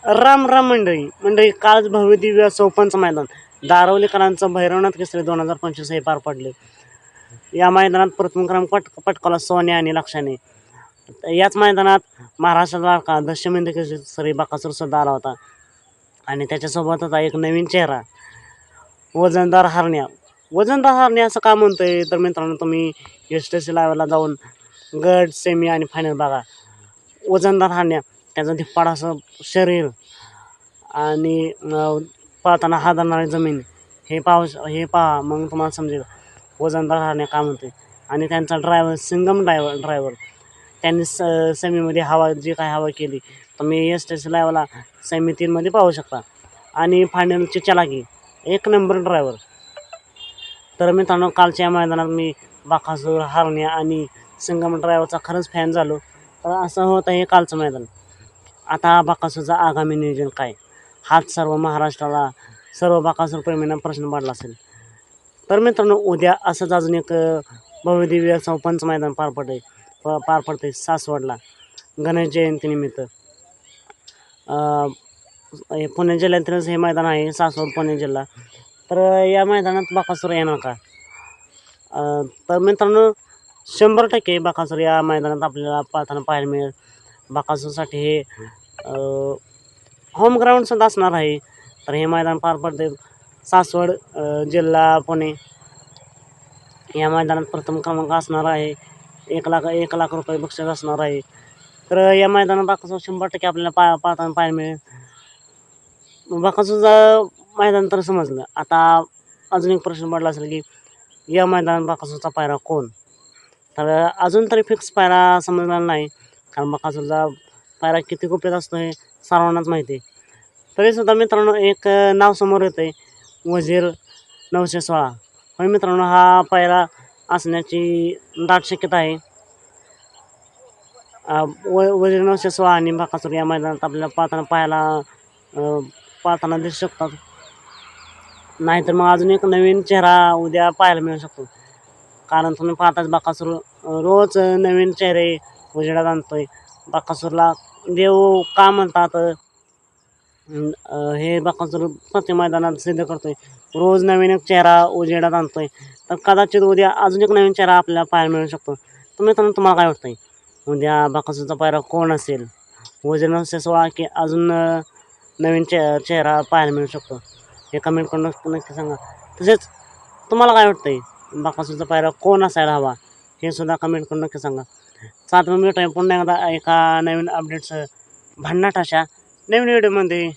राम राम मंडळी काल भव्य दिव्य चौपनचं मैदान दारवलीकरांचं भैरवनाथ केसरी 2025 हे पार पडले. या मैदानात प्रथम क्रमांक पटकावला सोन्या आणि लक्षाने. याच मैदानात महाराष्ट्राचा लाडका दशमिंद केसरी बकासूर सुद्धा आला होता आणि त्याच्यासोबत होता एक नवीन चेहरा वजनदार हरण्या असं का म्हणतोय तर मित्रांनो, तुम्ही STC लाईव्हला जाऊन गट सेमी आणि फायनल बघा. वजनदार हरण्या, त्याचं धिप्पाड असं शरीर आणि पळताना हादरणारी जमीन हे पहा मग तुम्हाला समजेल वजनदार हरण्या का म्हणते. आणि त्यांचा ड्रायव्हर सिंगम ड्रायव्हर त्यांनी सेमीमध्ये जी काय हवा केली तुम्ही STC लाईव्हला सेमी 3मध्ये पाहू शकता. आणि फायनलची चलाकी एक नंबर ड्रायव्हर. तर मित्रांनो, कालच्या मैदानात मी बकासूर, हरण्या आणि सिंगम ड्रायव्हरचा खरंच फॅन झालो. तर असं होतं हे कालचं मैदान. आता बकासूरचं आगामी नियोजन काय, हाच सर्व महाराष्ट्राला, सर्व बकासूर प्रेमींना प्रश्न पडला असेल. तर मित्रांनो, उद्या असंच अजून एक भव्य दिव्य चौपनचं मैदान पार पडते सासवडला गणेश जयंतीनिमित्त. पुणे जिल्ह्यातीलच हे मैदान आहे, सासवड पुणे जिल्हा. तर या मैदानात बकासूर येणार का? तर मित्रांनो, 100% बकासूर या मैदानात आपल्याला पाहताना पाहायला मिळेल. बकासूरसाठी हे होम ग्राउंडसुद्धा असणार आहे. तर हे मैदान पार पडते सासवड जिल्हा पुणे. या मैदानात प्रथम क्रमांक असणार आहे. 1 लाख रुपये बक्षीस असणार आहे. तर या मैदानात बकासूर 100% आपल्याला पाहताना पाहायला मिळेल. बकासूरचं मैदान तर समजलं. आता अजून एक प्रश्न पडला असेल की या मैदानात बकासूरचा पायरा कोण? तर अजून तरी फिक्स पायरा समजला नाही, कारण बकासूरचा पायरा किती गुपित असतो हे सर्वांनाच माहिती आहे. तरीसुद्धा मित्रांनो, एक नाव समोर येतं आहे, वजीर 916. होय मित्रांनो, हा पायरा असण्याची दाट शक्यता आहे. वजीर 916 आणि बकासूर या मैदानात आपल्याला पाहताना दिसू शकतात. नाहीतर मग अजून एक नवीन चेहरा उद्या पाहायला मिळू शकतो. कारण तुम्ही पाहताच बकासूर रोज नवीन चेहरे उजेडात आणतोय. बकासूरला देव का म्हणतात, हे बकासूर प्रत्येक मैदानात सिद्ध करतोय. रोज नवीन एक चेहरा उजेडात आणतोय. तर कदाचित उद्या अजून एक नवीन चेहरा आपल्याला पाहायला मिळू शकतो. तर मित्रांनो, तुम्हाला काय वाटतंय, उद्या बकासूरचा पायरा कोण असेल? वजीर 916 की अजून नवीन चेहरा पाहायला मिळू शकतो? हे कमेंट करून नक्की सांगा. तसेच तुम्हाला काय वाटतंय, बकासूरचा पायरा कोण असायला हवा हे सुद्धा कमेंट करून नक्की सांगा. सात भेटूया पुन्हा एकदा एका नवीन अपडेट्स भन्नाट अशा नवीन व्हिडिओमध्ये.